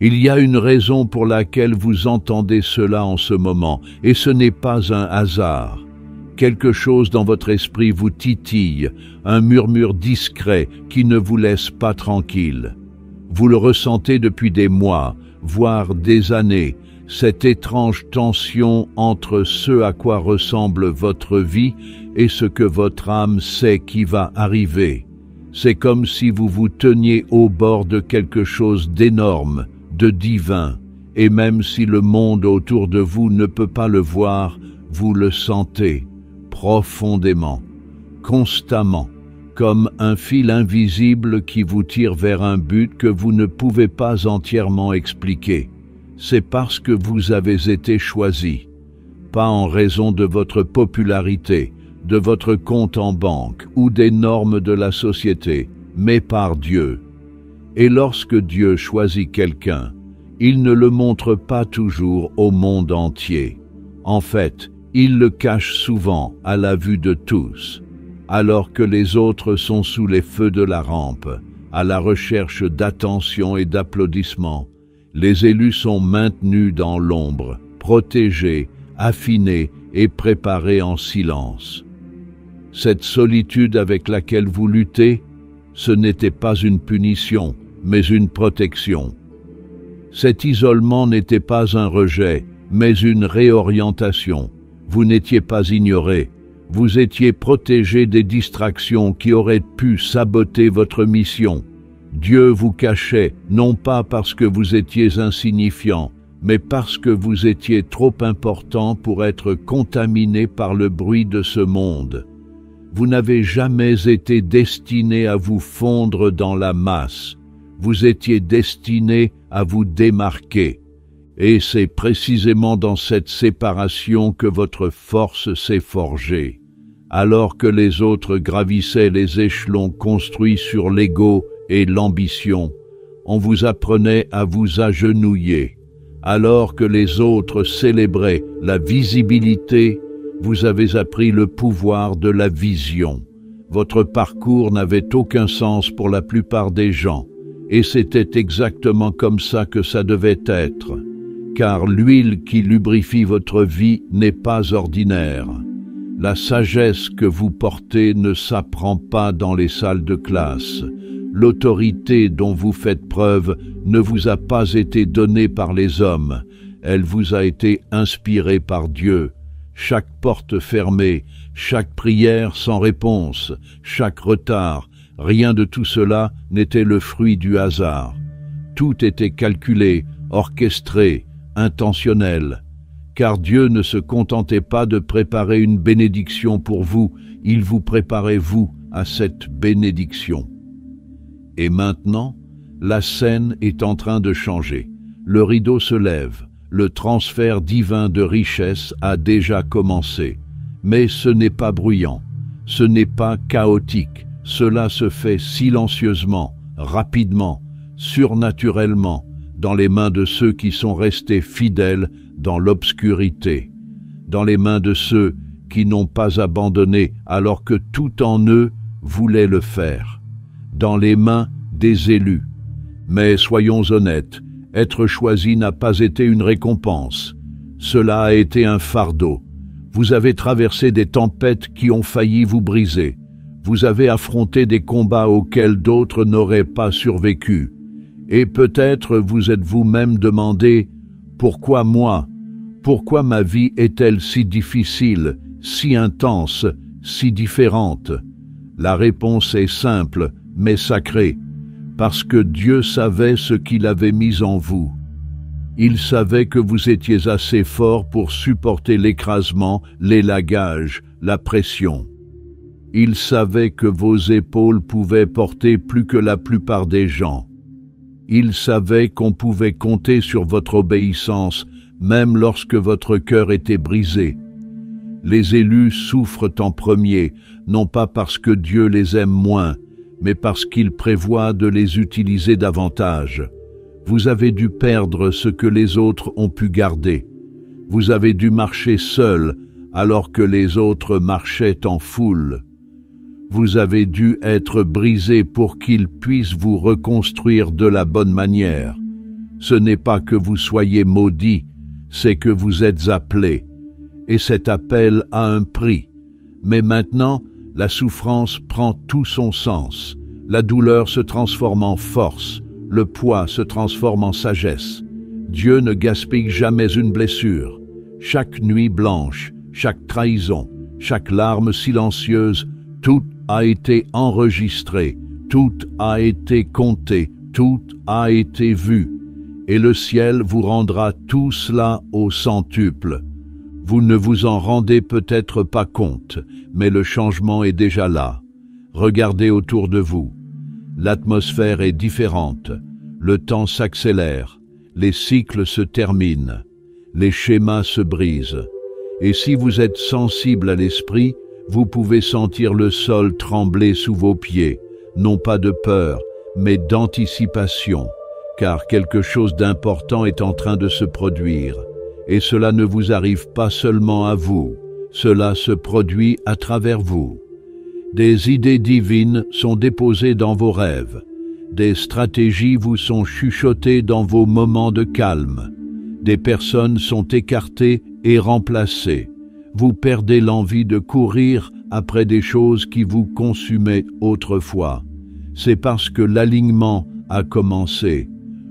Il y a une raison pour laquelle vous entendez cela en ce moment, et ce n'est pas un hasard. Quelque chose dans votre esprit vous titille, un murmure discret qui ne vous laisse pas tranquille. Vous le ressentez depuis des mois, voire des années, cette étrange tension entre ce à quoi ressemble votre vie et ce que votre âme sait qui va arriver. C'est comme si vous vous teniez au bord de quelque chose d'énorme, de divin, et même si le monde autour de vous ne peut pas le voir, vous le sentez profondément, constamment, comme un fil invisible qui vous tire vers un but que vous ne pouvez pas entièrement expliquer. C'est parce que vous avez été choisi, pas en raison de votre popularité, de votre compte en banque ou des normes de la société, mais par Dieu. Et lorsque Dieu choisit quelqu'un, il ne le montre pas toujours au monde entier. En fait, il le cache souvent à la vue de tous, alors que les autres sont sous les feux de la rampe, à la recherche d'attention et d'applaudissements. Les élus sont maintenus dans l'ombre, protégés, affinés et préparés en silence. Cette solitude avec laquelle vous luttez, ce n'était pas une punition, mais une protection. Cet isolement n'était pas un rejet, mais une réorientation. Vous n'étiez pas ignoré, vous étiez protégé des distractions qui auraient pu saboter votre mission. Dieu vous cachait, non pas parce que vous étiez insignifiant, mais parce que vous étiez trop important pour être contaminé par le bruit de ce monde. Vous n'avez jamais été destiné à vous fondre dans la masse. Vous étiez destiné à vous démarquer. Et c'est précisément dans cette séparation que votre force s'est forgée. Alors que les autres gravissaient les échelons construits sur l'ego et l'ambition, on vous apprenait à vous agenouiller. Alors que les autres célébraient la visibilité, vous avez appris le pouvoir de la vision. Votre parcours n'avait aucun sens pour la plupart des gens, et c'était exactement comme ça que ça devait être. Car l'huile qui lubrifie votre vie n'est pas ordinaire. La sagesse que vous portez ne s'apprend pas dans les salles de classe. L'autorité dont vous faites preuve ne vous a pas été donnée par les hommes, elle vous a été inspirée par Dieu. Chaque porte fermée, chaque prière sans réponse, chaque retard, rien de tout cela n'était le fruit du hasard. Tout était calculé, orchestré, intentionnel. Car Dieu ne se contentait pas de préparer une bénédiction pour vous, il vous préparait vous à cette bénédiction. Et maintenant, la scène est en train de changer. Le rideau se lève. Le transfert divin de richesse a déjà commencé. Mais ce n'est pas bruyant, ce n'est pas chaotique. Cela se fait silencieusement, rapidement, surnaturellement, dans les mains de ceux qui sont restés fidèles dans l'obscurité, dans les mains de ceux qui n'ont pas abandonné alors que tout en eux voulait le faire, dans les mains des élus. Mais soyons honnêtes, être choisi n'a pas été une récompense. Cela a été un fardeau. Vous avez traversé des tempêtes qui ont failli vous briser. Vous avez affronté des combats auxquels d'autres n'auraient pas survécu. Et peut-être vous êtes vous-même demandé « Pourquoi moi ? Pourquoi ma vie est-elle si difficile, si intense, si différente ?» La réponse est simple, mais sacrée. Parce que Dieu savait ce qu'il avait mis en vous. Il savait que vous étiez assez fort pour supporter l'écrasement, l'élagage, la pression. Il savait que vos épaules pouvaient porter plus que la plupart des gens. Il savait qu'on pouvait compter sur votre obéissance, même lorsque votre cœur était brisé. Les élus souffrent en premier, non pas parce que Dieu les aime moins, mais parce qu'il prévoit de les utiliser davantage. Vous avez dû perdre ce que les autres ont pu garder. Vous avez dû marcher seul, alors que les autres marchaient en foule. Vous avez dû être brisé pour qu'ils puissent vous reconstruire de la bonne manière. Ce n'est pas que vous soyez maudits, c'est que vous êtes appelés. Et cet appel a un prix. Mais maintenant, la souffrance prend tout son sens. La douleur se transforme en force. Le poids se transforme en sagesse. Dieu ne gaspille jamais une blessure. Chaque nuit blanche, chaque trahison, chaque larme silencieuse, tout a été enregistré, tout a été compté, tout a été vu. Et le ciel vous rendra tout cela au centuple. Vous ne vous en rendez peut-être pas compte, mais le changement est déjà là. Regardez autour de vous. L'atmosphère est différente. Le temps s'accélère. Les cycles se terminent. Les schémas se brisent. Et si vous êtes sensible à l'esprit, vous pouvez sentir le sol trembler sous vos pieds, non pas de peur, mais d'anticipation, car quelque chose d'important est en train de se produire. Et cela ne vous arrive pas seulement à vous, cela se produit à travers vous. Des idées divines sont déposées dans vos rêves. Des stratégies vous sont chuchotées dans vos moments de calme. Des personnes sont écartées et remplacées. Vous perdez l'envie de courir après des choses qui vous consumaient autrefois. C'est parce que l'alignement a commencé.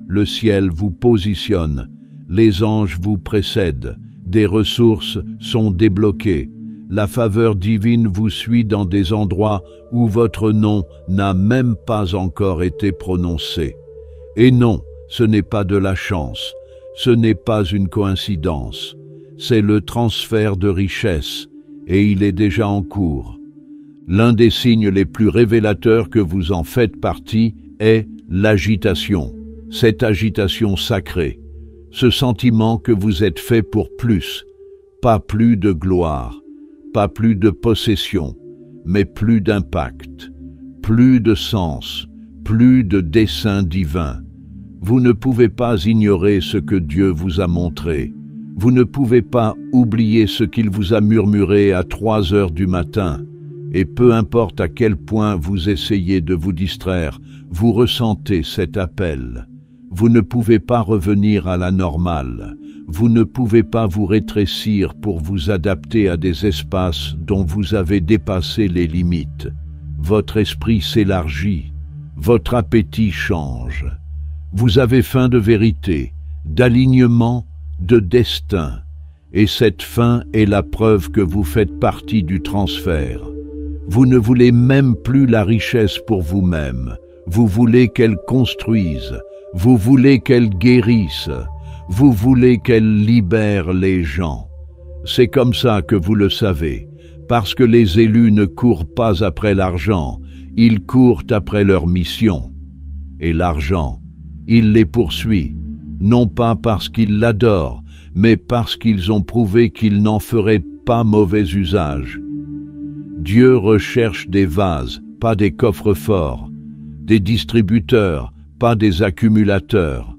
Le ciel vous positionne. Les anges vous précèdent. Des ressources sont débloquées. La faveur divine vous suit dans des endroits où votre nom n'a même pas encore été prononcé. Et non, ce n'est pas de la chance, ce n'est pas une coïncidence, c'est le transfert de richesse, et il est déjà en cours. L'un des signes les plus révélateurs que vous en faites partie est l'agitation, cette agitation sacrée, ce sentiment que vous êtes fait pour plus, pas plus de gloire, pas plus de possession, mais plus d'impact, plus de sens, plus de dessein divin. Vous ne pouvez pas ignorer ce que Dieu vous a montré. Vous ne pouvez pas oublier ce qu'il vous a murmuré à 3 heures du matin. Et peu importe à quel point vous essayez de vous distraire, vous ressentez cet appel. Vous ne pouvez pas revenir à la normale. Vous ne pouvez pas vous rétrécir pour vous adapter à des espaces dont vous avez dépassé les limites. Votre esprit s'élargit, votre appétit change. Vous avez faim de vérité, d'alignement, de destin. Et cette faim est la preuve que vous faites partie du transfert. Vous ne voulez même plus la richesse pour vous-même. Vous voulez qu'elle construise. Vous voulez qu'elle guérisse. Vous voulez qu'elle libère les gens. C'est comme ça que vous le savez, parce que les élus ne courent pas après l'argent, ils courent après leur mission. Et l'argent, il les poursuit, non pas parce qu'ils l'adorent, mais parce qu'ils ont prouvé qu'ils n'en feraient pas mauvais usage. Dieu recherche des vases, pas des coffres-forts, des distributeurs, pas des accumulateurs.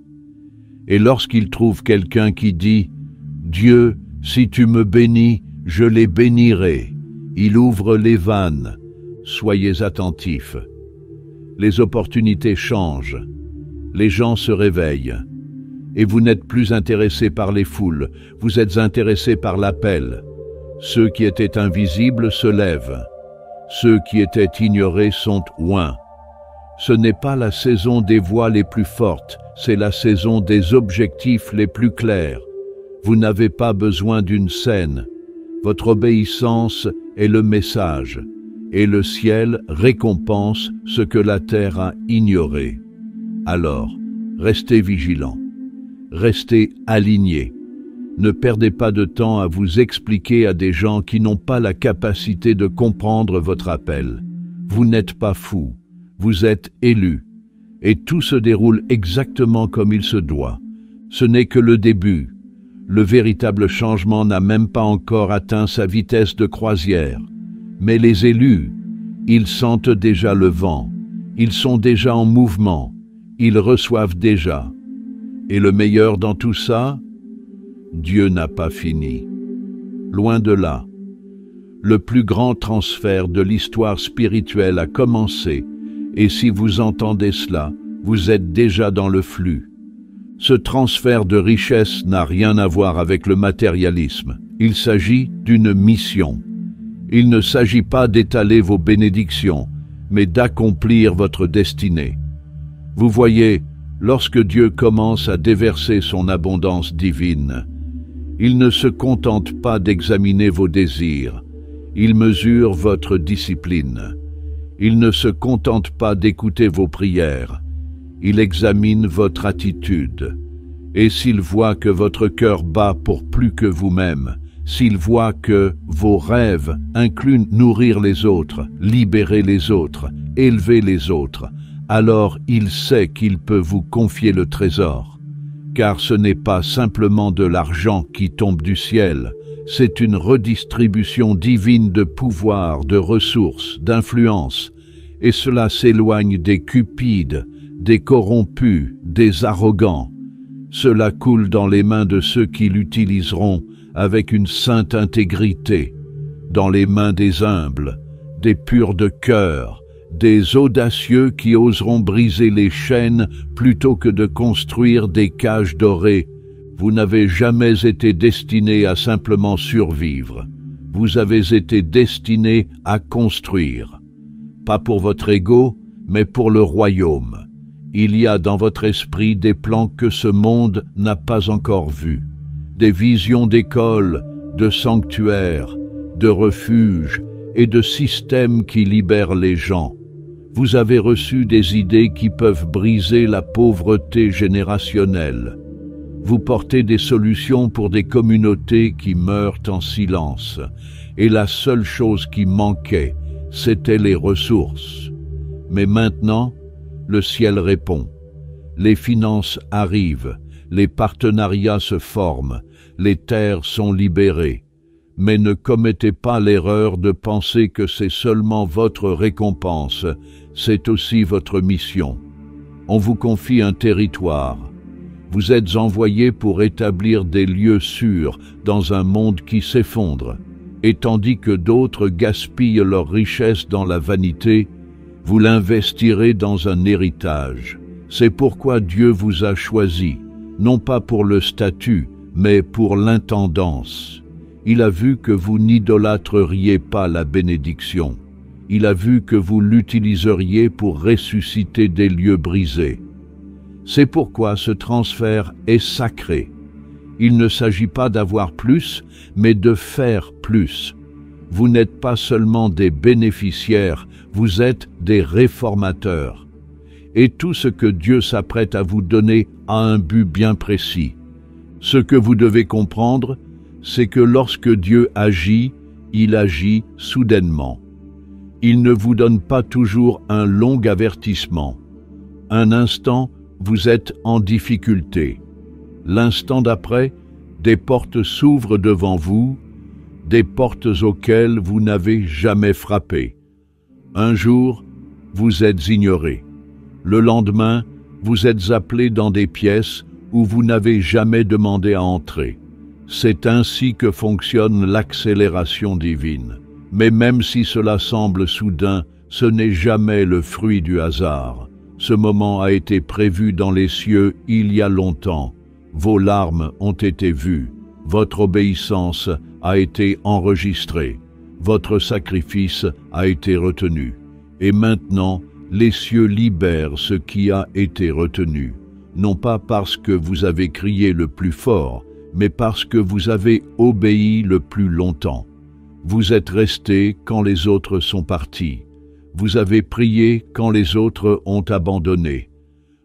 Et lorsqu'il trouve quelqu'un qui dit « Dieu, si tu me bénis, je les bénirai », il ouvre les vannes. Soyez attentifs. Les opportunités changent. Les gens se réveillent. Et vous n'êtes plus intéressés par les foules, vous êtes intéressés par l'appel. Ceux qui étaient invisibles se lèvent. Ceux qui étaient ignorés sont oints. Ce n'est pas la saison des voix les plus fortes, c'est la saison des objectifs les plus clairs. Vous n'avez pas besoin d'une scène. Votre obéissance est le message, et le ciel récompense ce que la terre a ignoré. Alors, restez vigilants, restez alignés. Ne perdez pas de temps à vous expliquer à des gens qui n'ont pas la capacité de comprendre votre appel. Vous n'êtes pas fous, vous êtes élus. Et tout se déroule exactement comme il se doit. Ce n'est que le début. Le véritable changement n'a même pas encore atteint sa vitesse de croisière. Mais les élus, ils sentent déjà le vent. Ils sont déjà en mouvement. Ils reçoivent déjà. Et le meilleur dans tout ça, Dieu n'a pas fini. Loin de là. Le plus grand transfert de l'histoire spirituelle a commencé. Et si vous entendez cela, vous êtes déjà dans le flux. Ce transfert de richesse n'a rien à voir avec le matérialisme. Il s'agit d'une mission. Il ne s'agit pas d'étaler vos bénédictions, mais d'accomplir votre destinée. Vous voyez, lorsque Dieu commence à déverser son abondance divine, il ne se contente pas d'examiner vos désirs, il mesure votre discipline. Il ne se contente pas d'écouter vos prières, il examine votre attitude. Et s'il voit que votre cœur bat pour plus que vous-même, s'il voit que vos rêves incluent nourrir les autres, libérer les autres, élever les autres, alors il sait qu'il peut vous confier le trésor. Car ce n'est pas simplement de l'argent qui tombe du ciel, c'est une redistribution divine de pouvoir, de ressources, d'influence, et cela s'éloigne des cupides, des corrompus, des arrogants. Cela coule dans les mains de ceux qui l'utiliseront avec une sainte intégrité, dans les mains des humbles, des purs de cœur, des audacieux qui oseront briser les chaînes plutôt que de construire des cages dorées. Vous n'avez jamais été destiné à simplement survivre. Vous avez été destiné à construire. Pas pour votre ego, mais pour le royaume. Il y a dans votre esprit des plans que ce monde n'a pas encore vus. Des visions d'écoles, de sanctuaires, de refuges et de systèmes qui libèrent les gens. Vous avez reçu des idées qui peuvent briser la pauvreté générationnelle. Vous portez des solutions pour des communautés qui meurent en silence. Et la seule chose qui manquait, c'était les ressources. Mais maintenant, le ciel répond. Les finances arrivent, les partenariats se forment, les terres sont libérées. Mais ne commettez pas l'erreur de penser que c'est seulement votre récompense, c'est aussi votre mission. On vous confie un territoire. Vous êtes envoyé pour établir des lieux sûrs dans un monde qui s'effondre. Et tandis que d'autres gaspillent leur richesse dans la vanité, vous l'investirez dans un héritage. C'est pourquoi Dieu vous a choisi, non pas pour le statut, mais pour l'intendance. Il a vu que vous n'idolâtreriez pas la bénédiction. Il a vu que vous l'utiliseriez pour ressusciter des lieux brisés. C'est pourquoi ce transfert est sacré. Il ne s'agit pas d'avoir plus, mais de faire plus. Vous n'êtes pas seulement des bénéficiaires, vous êtes des réformateurs. Et tout ce que Dieu s'apprête à vous donner a un but bien précis. Ce que vous devez comprendre, c'est que lorsque Dieu agit, il agit soudainement. Il ne vous donne pas toujours un long avertissement. Un instant, vous êtes en difficulté. L'instant d'après, des portes s'ouvrent devant vous, des portes auxquelles vous n'avez jamais frappé. Un jour, vous êtes ignoré. Le lendemain, vous êtes appelé dans des pièces où vous n'avez jamais demandé à entrer. C'est ainsi que fonctionne l'accélération divine. Mais même si cela semble soudain, ce n'est jamais le fruit du hasard. Ce moment a été prévu dans les cieux il y a longtemps. Vos larmes ont été vues. Votre obéissance a été enregistrée. Votre sacrifice a été retenu. Et maintenant, les cieux libèrent ce qui a été retenu. Non pas parce que vous avez crié le plus fort, mais parce que vous avez obéi le plus longtemps. Vous êtes restés quand les autres sont partis. Vous avez prié quand les autres ont abandonné.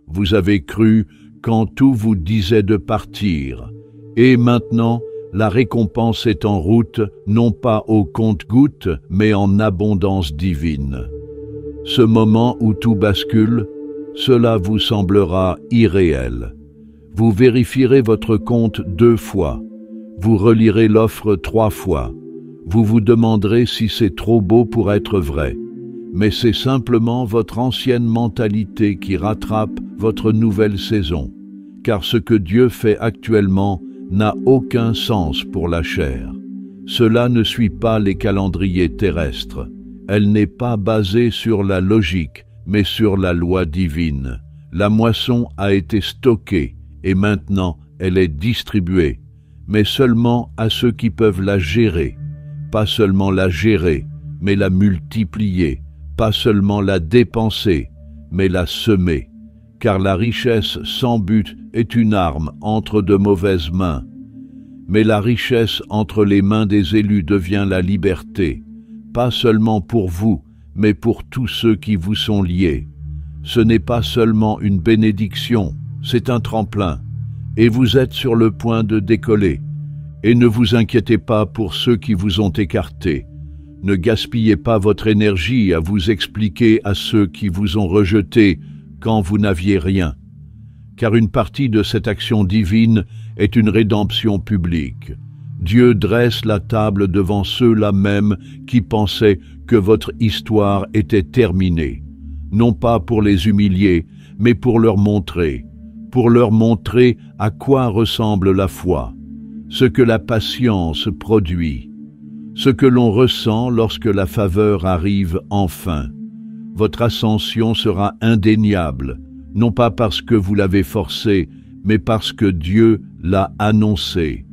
Vous avez cru quand tout vous disait de partir. Et maintenant, la récompense est en route, non pas au compte-gouttes, mais en abondance divine. Ce moment où tout bascule, cela vous semblera irréel. Vous vérifierez votre compte 2 fois. Vous relirez l'offre 3 fois. Vous vous demanderez si c'est trop beau pour être vrai. Mais c'est simplement votre ancienne mentalité qui rattrape votre nouvelle saison. Car ce que Dieu fait actuellement n'a aucun sens pour la chair. Cela ne suit pas les calendriers terrestres. Elle n'est pas basée sur la logique, mais sur la loi divine. La moisson a été stockée et maintenant elle est distribuée, mais seulement à ceux qui peuvent la gérer. Pas seulement la gérer, mais la multiplier. Pas seulement la dépenser, mais la semer. Car la richesse sans but est une arme entre de mauvaises mains. Mais la richesse entre les mains des élus devient la liberté, pas seulement pour vous, mais pour tous ceux qui vous sont liés. Ce n'est pas seulement une bénédiction, c'est un tremplin, et vous êtes sur le point de décoller. Et ne vous inquiétez pas pour ceux qui vous ont écarté. Ne gaspillez pas votre énergie à vous expliquer à ceux qui vous ont rejeté quand vous n'aviez rien. Car une partie de cette action divine est une rédemption publique. Dieu dresse la table devant ceux-là même qui pensaient que votre histoire était terminée, non pas pour les humilier, mais pour leur montrer à quoi ressemble la foi, ce que la patience produit, ce que l'on ressent lorsque la faveur arrive enfin. Votre ascension sera indéniable, non pas parce que vous l'avez forcé, mais parce que Dieu l'a annoncé.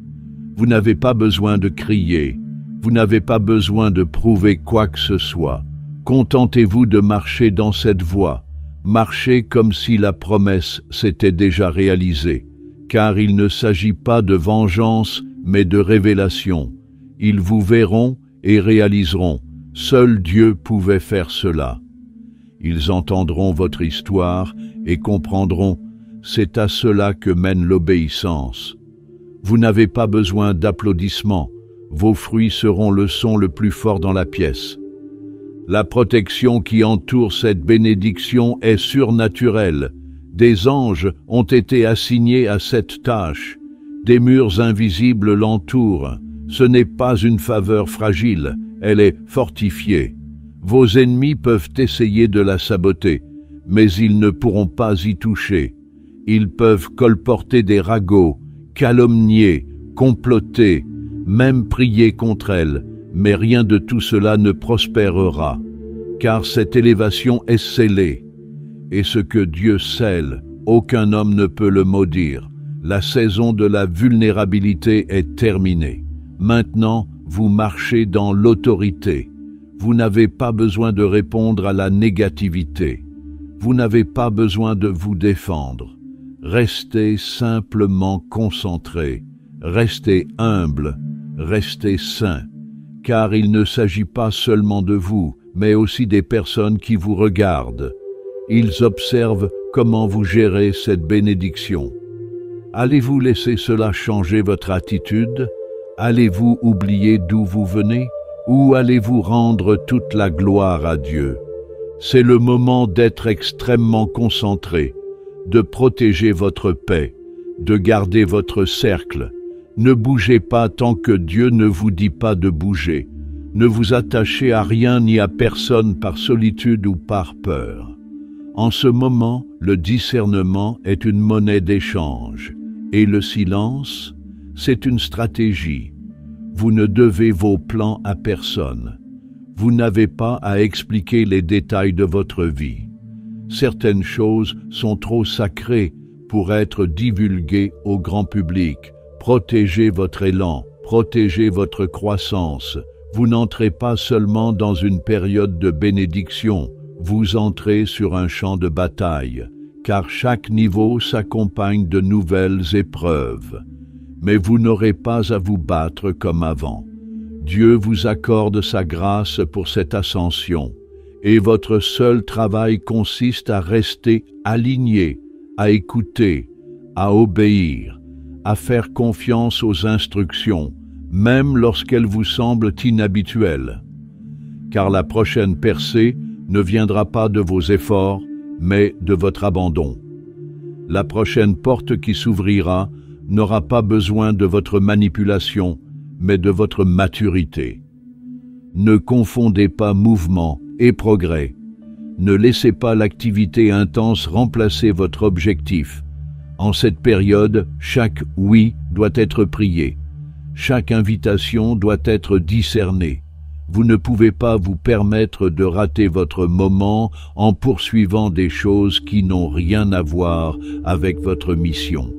Vous n'avez pas besoin de crier, vous n'avez pas besoin de prouver quoi que ce soit. Contentez-vous de marcher dans cette voie, marchez comme si la promesse s'était déjà réalisée, car il ne s'agit pas de vengeance, mais de révélation. Ils vous verront et réaliseront. Seul Dieu pouvait faire cela. Ils entendront votre histoire et comprendront, c'est à cela que mène l'obéissance. Vous n'avez pas besoin d'applaudissements, vos fruits seront le son le plus fort dans la pièce. La protection qui entoure cette bénédiction est surnaturelle. Des anges ont été assignés à cette tâche. Des murs invisibles l'entourent. Ce n'est pas une faveur fragile, elle est fortifiée. Vos ennemis peuvent essayer de la saboter, mais ils ne pourront pas y toucher. Ils peuvent colporter des ragots, calomnier, comploter, même prier contre elle, mais rien de tout cela ne prospérera, car cette élévation est scellée. Et ce que Dieu scelle, aucun homme ne peut le maudire. La saison de la vulnérabilité est terminée. Maintenant, vous marchez dans l'autorité. Vous n'avez pas besoin de répondre à la négativité. Vous n'avez pas besoin de vous défendre. Restez simplement concentré. Restez humble. Restez sain. Car il ne s'agit pas seulement de vous, mais aussi des personnes qui vous regardent. Ils observent comment vous gérez cette bénédiction. Allez-vous laisser cela changer votre attitude? Allez-vous oublier d'où vous venez? Ou allez-vous rendre toute la gloire à Dieu? C'est le moment d'être extrêmement concentré, de protéger votre paix, de garder votre cercle. Ne bougez pas tant que Dieu ne vous dit pas de bouger. Ne vous attachez à rien ni à personne par solitude ou par peur. En ce moment, le discernement est une monnaie d'échange, et le silence, c'est une stratégie. Vous ne devez vos plans à personne. Vous n'avez pas à expliquer les détails de votre vie. Certaines choses sont trop sacrées pour être divulguées au grand public. Protégez votre élan, protégez votre croissance. Vous n'entrez pas seulement dans une période de bénédiction, vous entrez sur un champ de bataille, car chaque niveau s'accompagne de nouvelles épreuves. Mais vous n'aurez pas à vous battre comme avant. Dieu vous accorde sa grâce pour cette ascension, et votre seul travail consiste à rester aligné, à écouter, à obéir, à faire confiance aux instructions, même lorsqu'elles vous semblent inhabituelles. Car la prochaine percée ne viendra pas de vos efforts, mais de votre abandon. La prochaine porte qui s'ouvrira n'aura pas besoin de votre manipulation, mais de votre maturité. Ne confondez pas mouvement et progrès. Ne laissez pas l'activité intense remplacer votre objectif. En cette période, chaque oui doit être prié. Chaque invitation doit être discernée. Vous ne pouvez pas vous permettre de rater votre moment en poursuivant des choses qui n'ont rien à voir avec votre mission.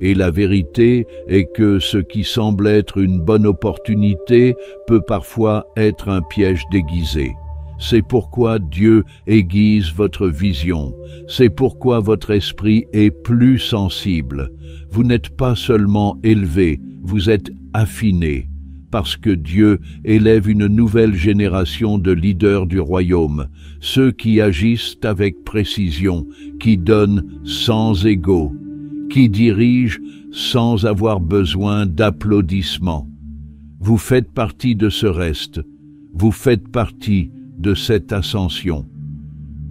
Et la vérité est que ce qui semble être une bonne opportunité peut parfois être un piège déguisé. C'est pourquoi Dieu aiguise votre vision. C'est pourquoi votre esprit est plus sensible. Vous n'êtes pas seulement élevé, vous êtes affiné. Parce que Dieu élève une nouvelle génération de leaders du royaume, ceux qui agissent avec précision, qui donnent sans ego, qui dirigent sans avoir besoin d'applaudissements. Vous faites partie de ce reste, vous faites partie de cette ascension.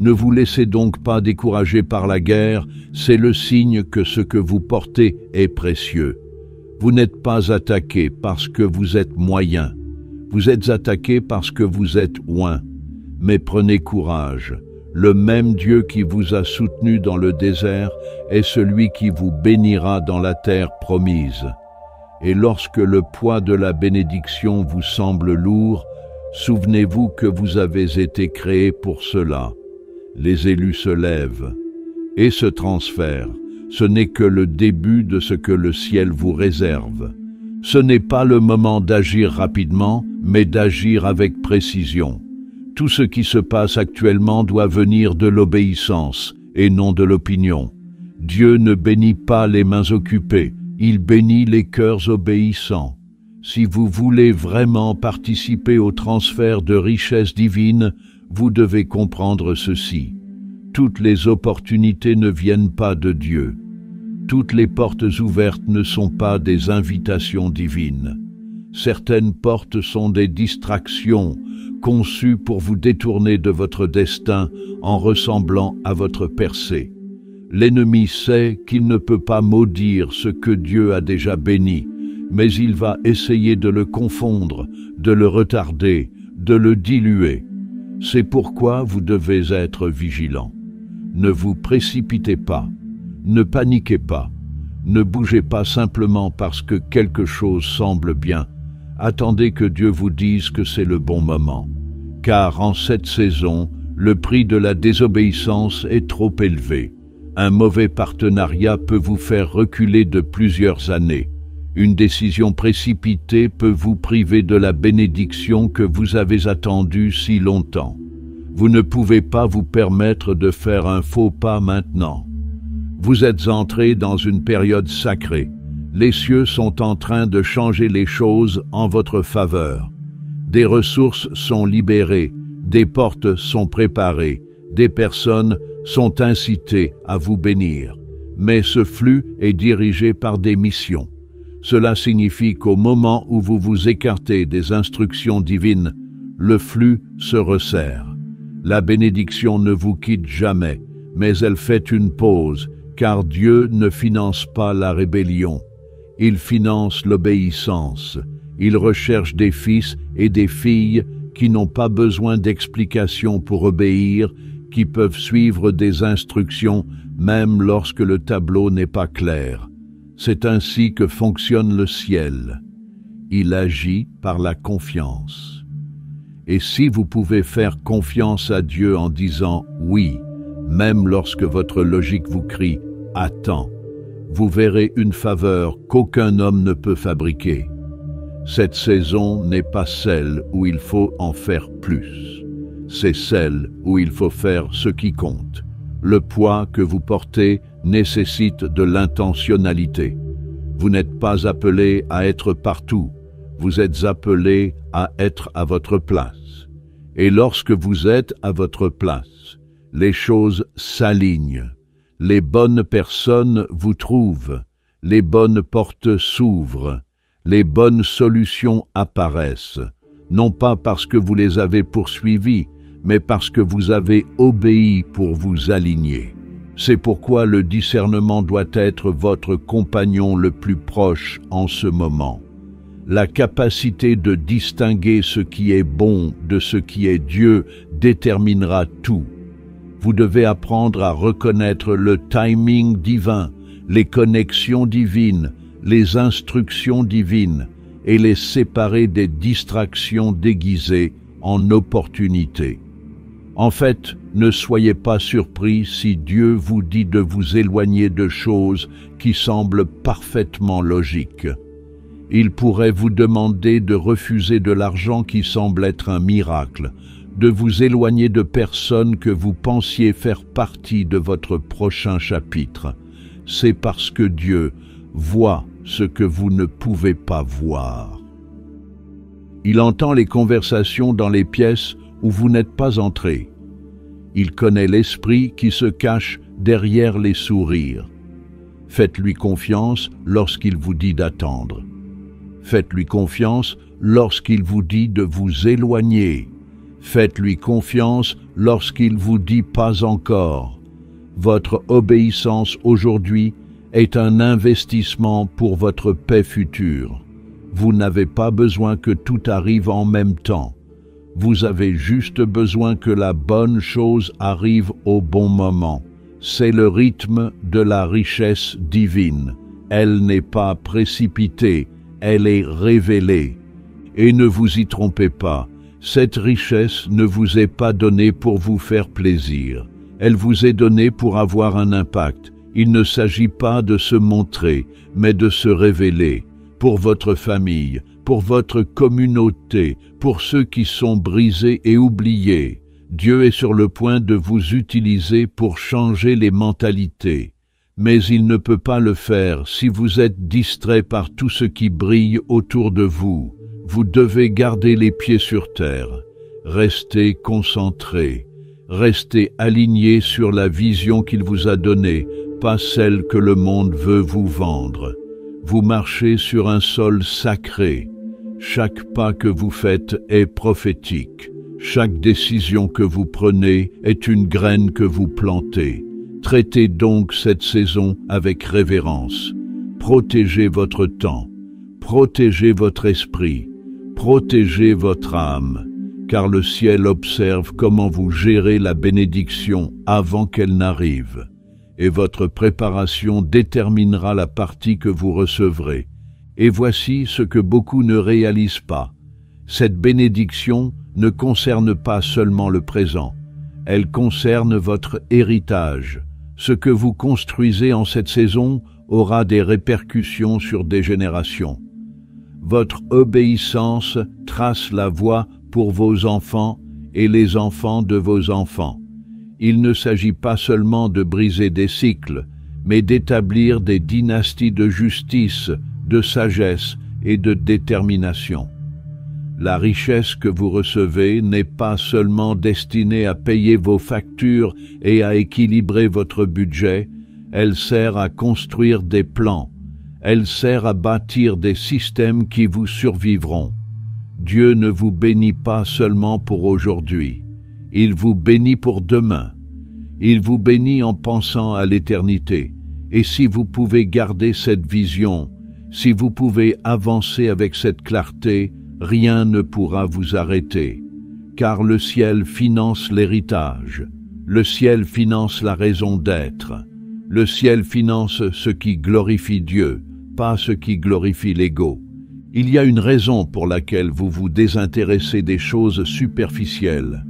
Ne vous laissez donc pas décourager par la guerre, c'est le signe que ce que vous portez est précieux. Vous n'êtes pas attaqué parce que vous êtes moyen, vous êtes attaqué parce que vous êtes oint. Mais prenez courage, le même Dieu qui vous a soutenu dans le désert est celui qui vous bénira dans la terre promise. Et lorsque le poids de la bénédiction vous semble lourd, souvenez-vous que vous avez été créés pour cela. Les élus se lèvent et se transfèrent. Ce n'est que le début de ce que le ciel vous réserve. Ce n'est pas le moment d'agir rapidement, mais d'agir avec précision. Tout ce qui se passe actuellement doit venir de l'obéissance et non de l'opinion. Dieu ne bénit pas les mains occupées, il bénit les cœurs obéissants. Si vous voulez vraiment participer au transfert de richesses divines, vous devez comprendre ceci. Toutes les opportunités ne viennent pas de Dieu. Toutes les portes ouvertes ne sont pas des invitations divines. Certaines portes sont des distractions conçues pour vous détourner de votre destin en ressemblant à votre percée. L'ennemi sait qu'il ne peut pas maudire ce que Dieu a déjà béni, mais il va essayer de le confondre, de le retarder, de le diluer. C'est pourquoi vous devez être vigilant. Ne vous précipitez pas, ne paniquez pas, ne bougez pas simplement parce que quelque chose semble bien. Attendez que Dieu vous dise que c'est le bon moment. Car en cette saison, le prix de la désobéissance est trop élevé. Un mauvais partenariat peut vous faire reculer de plusieurs années. Une décision précipitée peut vous priver de la bénédiction que vous avez attendue si longtemps. Vous ne pouvez pas vous permettre de faire un faux pas maintenant. Vous êtes entré dans une période sacrée. Les cieux sont en train de changer les choses en votre faveur. Des ressources sont libérées, des portes sont préparées, des personnes sont incitées à vous bénir. Mais ce flux est dirigé par des missions. Cela signifie qu'au moment où vous vous écartez des instructions divines, le flux se resserre. La bénédiction ne vous quitte jamais, mais elle fait une pause, car Dieu ne finance pas la rébellion. Il finance l'obéissance. Il recherche des fils et des filles qui n'ont pas besoin d'explications pour obéir, qui peuvent suivre des instructions même lorsque le tableau n'est pas clair. C'est ainsi que fonctionne le ciel. Il agit par la confiance. Et si vous pouvez faire confiance à Dieu en disant « oui », même lorsque votre logique vous crie « attends », vous verrez une faveur qu'aucun homme ne peut fabriquer. Cette saison n'est pas celle où il faut en faire plus. C'est celle où il faut faire ce qui compte. Le poids que vous portez nécessite de l'intentionnalité. Vous n'êtes pas appelé à être partout. Vous êtes appelé à être à votre place. Et lorsque vous êtes à votre place, les choses s'alignent. Les bonnes personnes vous trouvent. Les bonnes portes s'ouvrent. Les bonnes solutions apparaissent. Non pas parce que vous les avez poursuivies, mais parce que vous avez obéi pour vous aligner. C'est pourquoi le discernement doit être votre compagnon le plus proche en ce moment. La capacité de distinguer ce qui est bon de ce qui est Dieu déterminera tout. Vous devez apprendre à reconnaître le timing divin, les connexions divines, les instructions divines et les séparer des distractions déguisées en opportunités. En fait, ne soyez pas surpris si Dieu vous dit de vous éloigner de choses qui semblent parfaitement logiques. Il pourrait vous demander de refuser de l'argent qui semble être un miracle, de vous éloigner de personnes que vous pensiez faire partie de votre prochain chapitre. C'est parce que Dieu voit ce que vous ne pouvez pas voir. Il entend les conversations dans les pièces où vous n'êtes pas entré. Il connaît l'esprit qui se cache derrière les sourires. Faites-lui confiance lorsqu'il vous dit d'attendre. Faites-lui confiance lorsqu'il vous dit de vous éloigner. Faites-lui confiance lorsqu'il vous dit pas encore. Votre obéissance aujourd'hui est un investissement pour votre paix future. Vous n'avez pas besoin que tout arrive en même temps. Vous avez juste besoin que la bonne chose arrive au bon moment. C'est le rythme de la richesse divine. Elle n'est pas précipitée, elle est révélée. Et ne vous y trompez pas, cette richesse ne vous est pas donnée pour vous faire plaisir. Elle vous est donnée pour avoir un impact. Il ne s'agit pas de se montrer, mais de se révéler. Pour votre famille, pour votre communauté, pour ceux qui sont brisés et oubliés. Dieu est sur le point de vous utiliser pour changer les mentalités. Mais il ne peut pas le faire si vous êtes distrait par tout ce qui brille autour de vous. Vous devez garder les pieds sur terre. Restez concentré. Restez aligné sur la vision qu'il vous a donnée, pas celle que le monde veut vous vendre. Vous marchez sur un sol sacré. Chaque pas que vous faites est prophétique. Chaque décision que vous prenez est une graine que vous plantez. Traitez donc cette saison avec révérence. Protégez votre temps. Protégez votre esprit. Protégez votre âme. Car le ciel observe comment vous gérez la bénédiction avant qu'elle n'arrive. Et votre préparation déterminera la partie que vous recevrez. Et voici ce que beaucoup ne réalisent pas. Cette bénédiction ne concerne pas seulement le présent. Elle concerne votre héritage. Ce que vous construisez en cette saison aura des répercussions sur des générations. Votre obéissance trace la voie pour vos enfants et les enfants de vos enfants. Il ne s'agit pas seulement de briser des cycles, mais d'établir des dynasties de justice, de sagesse et de détermination. La richesse que vous recevez n'est pas seulement destinée à payer vos factures et à équilibrer votre budget, elle sert à construire des plans, elle sert à bâtir des systèmes qui vous survivront. Dieu ne vous bénit pas seulement pour aujourd'hui, il vous bénit pour demain. Il vous bénit en pensant à l'éternité. Et si vous pouvez garder cette vision, si vous pouvez avancer avec cette clarté, rien ne pourra vous arrêter. Car le ciel finance l'héritage. Le ciel finance la raison d'être. Le ciel finance ce qui glorifie Dieu, pas ce qui glorifie l'ego. Il y a une raison pour laquelle vous vous désintéressez des choses superficielles.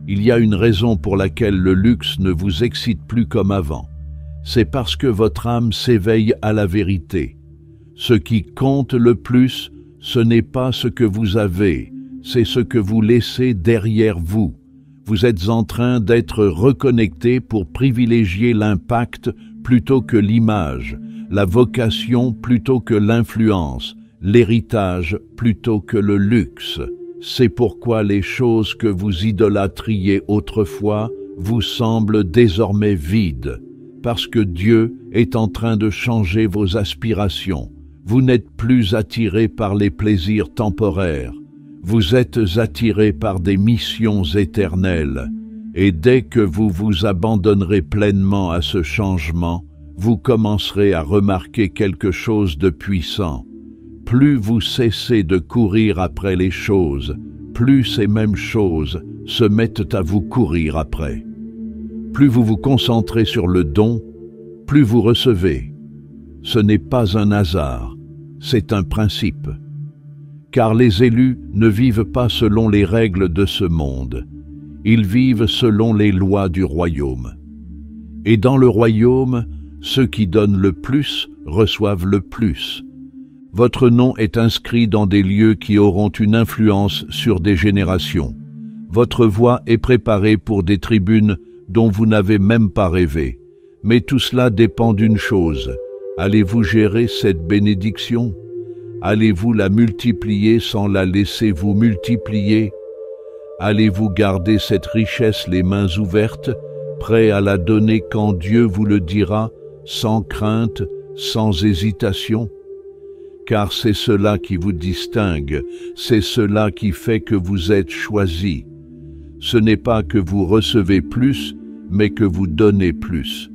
Il y a une raison pour laquelle le luxe ne vous excite plus comme avant. C'est parce que votre âme s'éveille à la vérité. Ce qui compte le plus, ce n'est pas ce que vous avez, c'est ce que vous laissez derrière vous. Vous êtes en train d'être reconnecté pour privilégier l'impact plutôt que l'image, la vocation plutôt que l'influence, l'héritage plutôt que le luxe. C'est pourquoi les choses que vous idolâtriez autrefois vous semblent désormais vides, parce que Dieu est en train de changer vos aspirations. Vous n'êtes plus attiré par les plaisirs temporaires, vous êtes attiré par des missions éternelles. Et dès que vous vous abandonnerez pleinement à ce changement, vous commencerez à remarquer quelque chose de puissant. Plus vous cessez de courir après les choses, plus ces mêmes choses se mettent à vous courir après. Plus vous vous concentrez sur le don, plus vous recevez. Ce n'est pas un hasard, c'est un principe. Car les élus ne vivent pas selon les règles de ce monde. Ils vivent selon les lois du royaume. Et dans le royaume, ceux qui donnent le plus reçoivent le plus. Votre nom est inscrit dans des lieux qui auront une influence sur des générations. Votre voie est préparée pour des tribunes dont vous n'avez même pas rêvé. Mais tout cela dépend d'une chose. Allez-vous gérer cette bénédiction? Allez-vous la multiplier sans la laisser vous multiplier? Allez-vous garder cette richesse les mains ouvertes, prêt à la donner quand Dieu vous le dira, sans crainte, sans hésitation? Car c'est cela qui vous distingue, c'est cela qui fait que vous êtes choisis. Ce n'est pas que vous recevez plus, mais que vous donnez plus.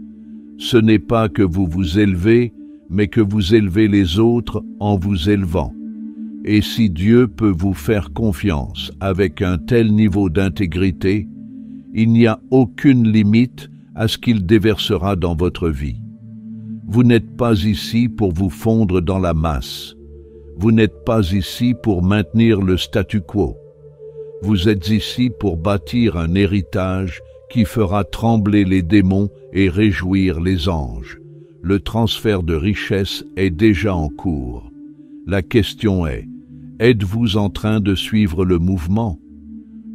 Ce n'est pas que vous vous élevez, mais que vous élevez les autres en vous élevant. Et si Dieu peut vous faire confiance avec un tel niveau d'intégrité, il n'y a aucune limite à ce qu'il déversera dans votre vie. Vous n'êtes pas ici pour vous fondre dans la masse. Vous n'êtes pas ici pour maintenir le statu quo. Vous êtes ici pour bâtir un héritage qui fera trembler les démons et réjouir les anges. Le transfert de richesse est déjà en cours. La question est, êtes-vous en train de suivre le mouvement?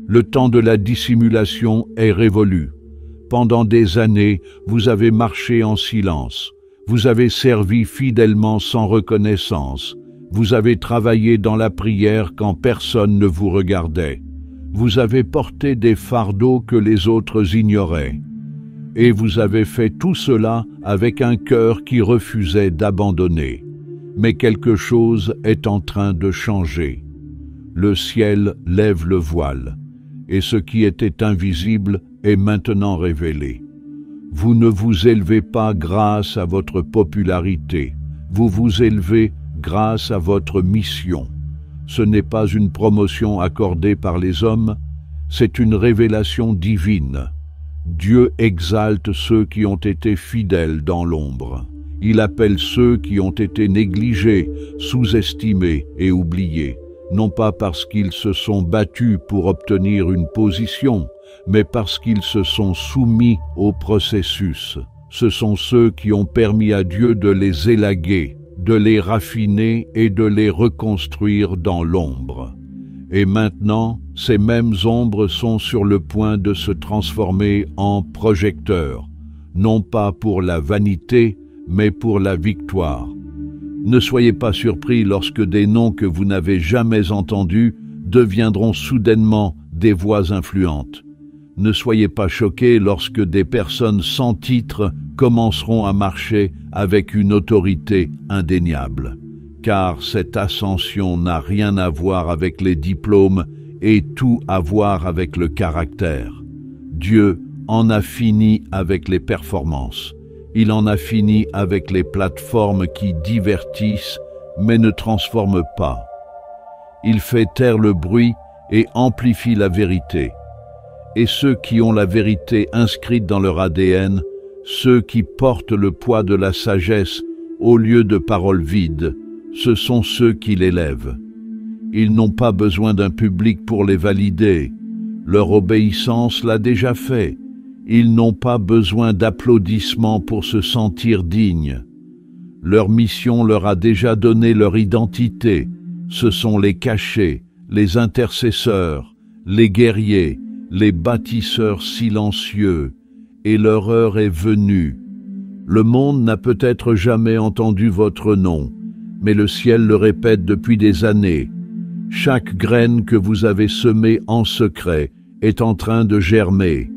Le temps de la dissimulation est révolu. Pendant des années, vous avez marché en silence. Vous avez servi fidèlement sans reconnaissance. Vous avez travaillé dans la prière quand personne ne vous regardait. Vous avez porté des fardeaux que les autres ignoraient. Et vous avez fait tout cela avec un cœur qui refusait d'abandonner. Mais quelque chose est en train de changer. Le ciel lève le voile, et ce qui était invisible est maintenant révélé. Vous ne vous élevez pas grâce à votre popularité, vous vous élevez grâce à votre mission. Ce n'est pas une promotion accordée par les hommes, c'est une révélation divine. Dieu exalte ceux qui ont été fidèles dans l'ombre. Il appelle ceux qui ont été négligés, sous-estimés et oubliés, non pas parce qu'ils se sont battus pour obtenir une position, mais parce qu'ils se sont soumis au processus. Ce sont ceux qui ont permis à Dieu de les élaguer, de les raffiner et de les reconstruire dans l'ombre. Et maintenant, ces mêmes ombres sont sur le point de se transformer en projecteurs, non pas pour la vanité, mais pour la victoire. Ne soyez pas surpris lorsque des noms que vous n'avez jamais entendus deviendront soudainement des voix influentes. Ne soyez pas choqués lorsque des personnes sans titre commenceront à marcher avec une autorité indéniable. Car cette ascension n'a rien à voir avec les diplômes et tout à voir avec le caractère. Dieu en a fini avec les performances. Il en a fini avec les plateformes qui divertissent mais ne transforment pas. Il fait taire le bruit et amplifie la vérité. Et ceux qui ont la vérité inscrite dans leur ADN, ceux qui portent le poids de la sagesse au lieu de paroles vides, ce sont ceux qui l'élèvent. Ils n'ont pas besoin d'un public pour les valider. Leur obéissance l'a déjà fait. Ils n'ont pas besoin d'applaudissements pour se sentir dignes. Leur mission leur a déjà donné leur identité. Ce sont les cachés, les intercesseurs, les guerriers, les bâtisseurs silencieux. Et leur heure est venue. Le monde n'a peut-être jamais entendu votre nom, mais le ciel le répète depuis des années. Chaque graine que vous avez semée en secret est en train de germer.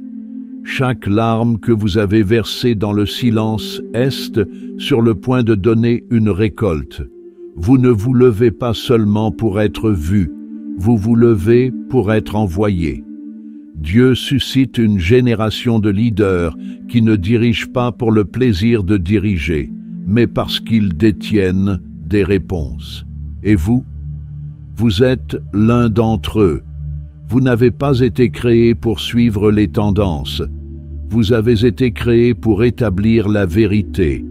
Chaque larme que vous avez versée dans le silence est sur le point de donner une récolte. Vous ne vous levez pas seulement pour être vu, vous vous levez pour être envoyé. Dieu suscite une génération de leaders qui ne dirigent pas pour le plaisir de diriger, mais parce qu'ils détiennent des réponses. Et vous? Vous êtes l'un d'entre eux. Vous n'avez pas été créé pour suivre les tendances. Vous avez été créé pour établir la vérité.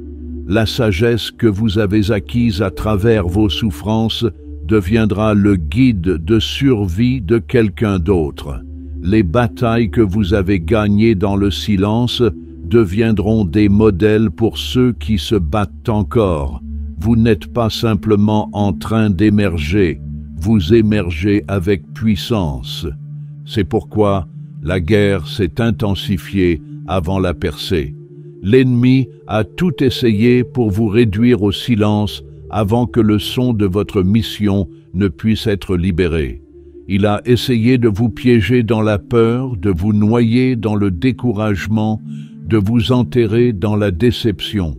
La sagesse que vous avez acquise à travers vos souffrances deviendra le guide de survie de quelqu'un d'autre. Les batailles que vous avez gagnées dans le silence deviendront des modèles pour ceux qui se battent encore. Vous n'êtes pas simplement en train d'émerger, vous émergez avec puissance. C'est pourquoi la guerre s'est intensifiée avant la percée. L'ennemi a tout essayé pour vous réduire au silence avant que le son de votre mission ne puisse être libéré. Il a essayé de vous piéger dans la peur, de vous noyer dans le découragement, de vous enterrer dans la déception.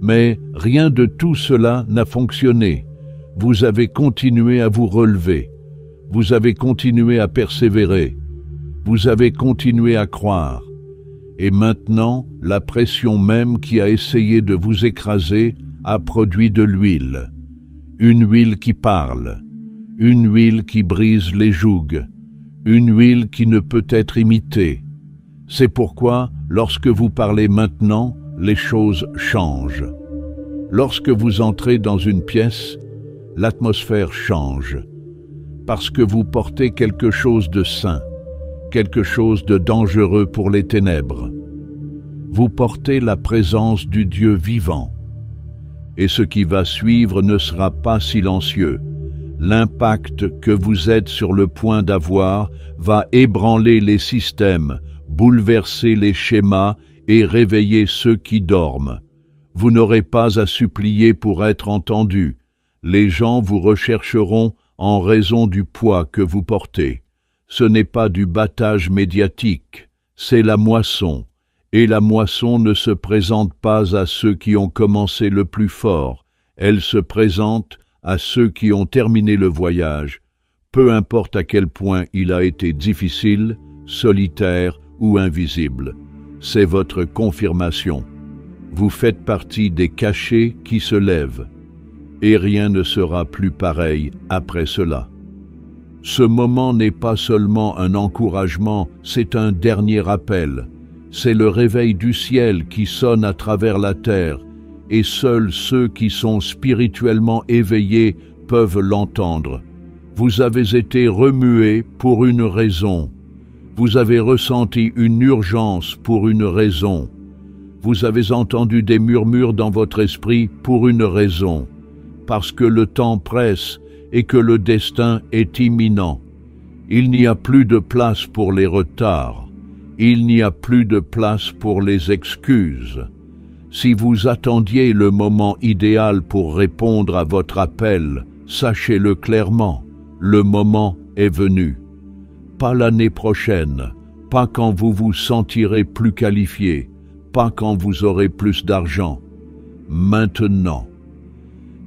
Mais rien de tout cela n'a fonctionné. Vous avez continué à vous relever. Vous avez continué à persévérer. Vous avez continué à croire. Et maintenant, la pression même qui a essayé de vous écraser a produit de l'huile. Une huile qui parle. Une huile qui brise les jougs. Une huile qui ne peut être imitée. C'est pourquoi, lorsque vous parlez maintenant, les choses changent. Lorsque vous entrez dans une pièce, l'atmosphère change. Parce que vous portez quelque chose de sain, quelque chose de dangereux pour les ténèbres. Vous portez la présence du Dieu vivant. Et ce qui va suivre ne sera pas silencieux. L'impact que vous êtes sur le point d'avoir va ébranler les systèmes, bouleverser les schémas et réveiller ceux qui dorment. Vous n'aurez pas à supplier pour être entendu. Les gens vous rechercheront en raison du poids que vous portez. Ce n'est pas du battage médiatique, c'est la moisson. Et la moisson ne se présente pas à ceux qui ont commencé le plus fort. Elle se présente à ceux qui ont terminé le voyage, peu importe à quel point il a été difficile, solitaire ou invisible. C'est votre confirmation. Vous faites partie des cachets qui se lèvent, et rien ne sera plus pareil après cela. Ce moment n'est pas seulement un encouragement, c'est un dernier appel. C'est le réveil du ciel qui sonne à travers la terre, et seuls ceux qui sont spirituellement éveillés peuvent l'entendre. Vous avez été remués pour une raison. Vous avez ressenti une urgence pour une raison. Vous avez entendu des murmures dans votre esprit pour une raison. Parce que le temps presse et que le destin est imminent. Il n'y a plus de place pour les retards. Il n'y a plus de place pour les excuses. Si vous attendiez le moment idéal pour répondre à votre appel, sachez-le clairement, le moment est venu. Pas l'année prochaine, pas quand vous vous sentirez plus qualifié, pas quand vous aurez plus d'argent. Maintenant.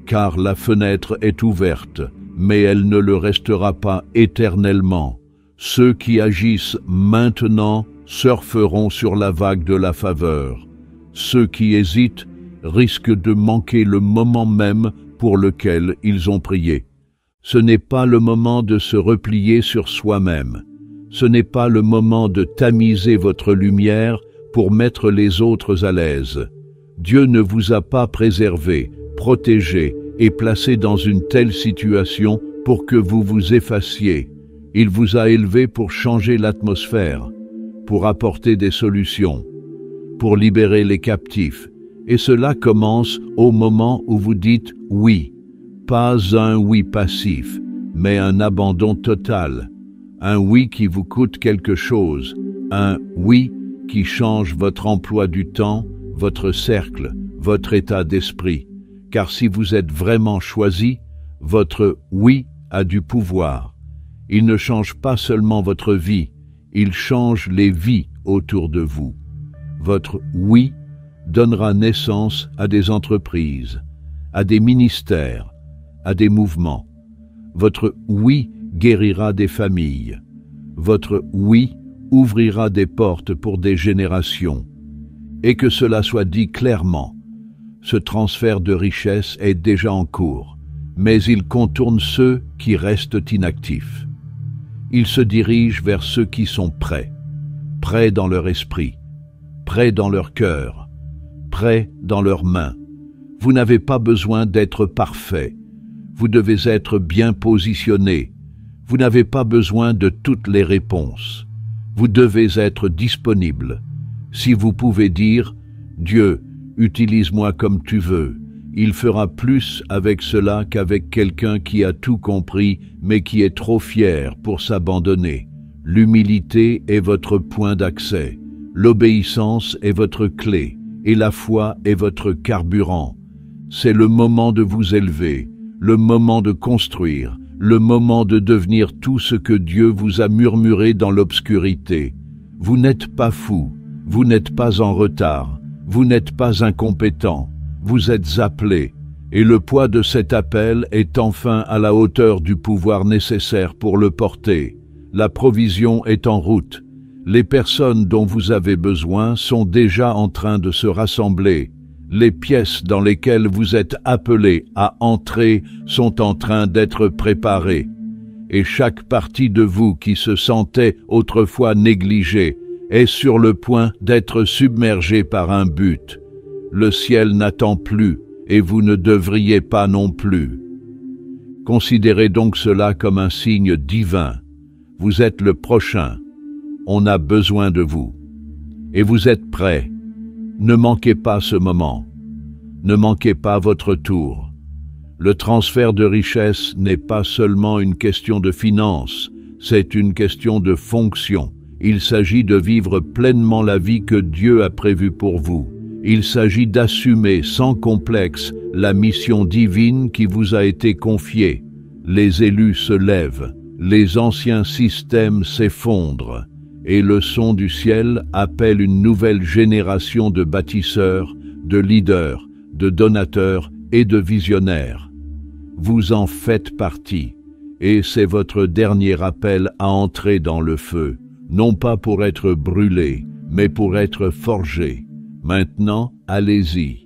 Car la fenêtre est ouverte, mais elle ne le restera pas éternellement. Ceux qui agissent maintenant surferont sur la vague de la faveur. Ceux qui hésitent risquent de manquer le moment même pour lequel ils ont prié. Ce n'est pas le moment de se replier sur soi-même. Ce n'est pas le moment de tamiser votre lumière pour mettre les autres à l'aise. Dieu ne vous a pas préservé, protégé et placé dans une telle situation pour que vous vous effaciez. Il vous a élevé pour changer l'atmosphère, pour apporter des solutions, pour libérer les captifs. Et cela commence au moment où vous dites « oui ». Pas un oui passif, mais un abandon total. Un oui qui vous coûte quelque chose. Un oui qui change votre emploi du temps, votre cercle, votre état d'esprit. Car si vous êtes vraiment choisi, votre oui a du pouvoir. Il ne change pas seulement votre vie, il change les vies autour de vous. Votre oui donnera naissance à des entreprises, à des ministères, à des mouvements. Votre oui guérira des familles. Votre oui ouvrira des portes pour des générations. Et que cela soit dit clairement, ce transfert de richesse est déjà en cours, mais il contourne ceux qui restent inactifs. Il se dirige vers ceux qui sont prêts, prêts dans leur esprit, prêts dans leur cœur, prêts dans leurs mains. Vous n'avez pas besoin d'être parfait. Vous devez être bien positionné. Vous n'avez pas besoin de toutes les réponses. Vous devez être disponible. Si vous pouvez dire « Dieu, utilise-moi comme tu veux », il fera plus avec cela qu'avec quelqu'un qui a tout compris mais qui est trop fier pour s'abandonner. L'humilité est votre point d'accès, l'obéissance est votre clé et la foi est votre carburant. C'est le moment de vous élever, le moment de construire, le moment de devenir tout ce que Dieu vous a murmuré dans l'obscurité. Vous n'êtes pas fou, vous n'êtes pas en retard, vous n'êtes pas incompétent, vous êtes appelé, et le poids de cet appel est enfin à la hauteur du pouvoir nécessaire pour le porter. La provision est en route. Les personnes dont vous avez besoin sont déjà en train de se rassembler. Les pièces dans lesquelles vous êtes appelés à entrer sont en train d'être préparées. Et chaque partie de vous qui se sentait autrefois négligée est sur le point d'être submergée par un but. Le ciel n'attend plus, et vous ne devriez pas non plus. Considérez donc cela comme un signe divin. Vous êtes le prochain. On a besoin de vous. Et vous êtes prêts. Ne manquez pas ce moment. Ne manquez pas votre tour. Le transfert de richesse n'est pas seulement une question de finances, c'est une question de fonction. Il s'agit de vivre pleinement la vie que Dieu a prévue pour vous. Il s'agit d'assumer sans complexe la mission divine qui vous a été confiée. Les élus se lèvent, les anciens systèmes s'effondrent, et le son du ciel appelle une nouvelle génération de bâtisseurs, de leaders, de donateurs et de visionnaires. Vous en faites partie, et c'est votre dernier appel à entrer dans le feu, non pas pour être brûlé, mais pour être forgé. Maintenant, allez-y.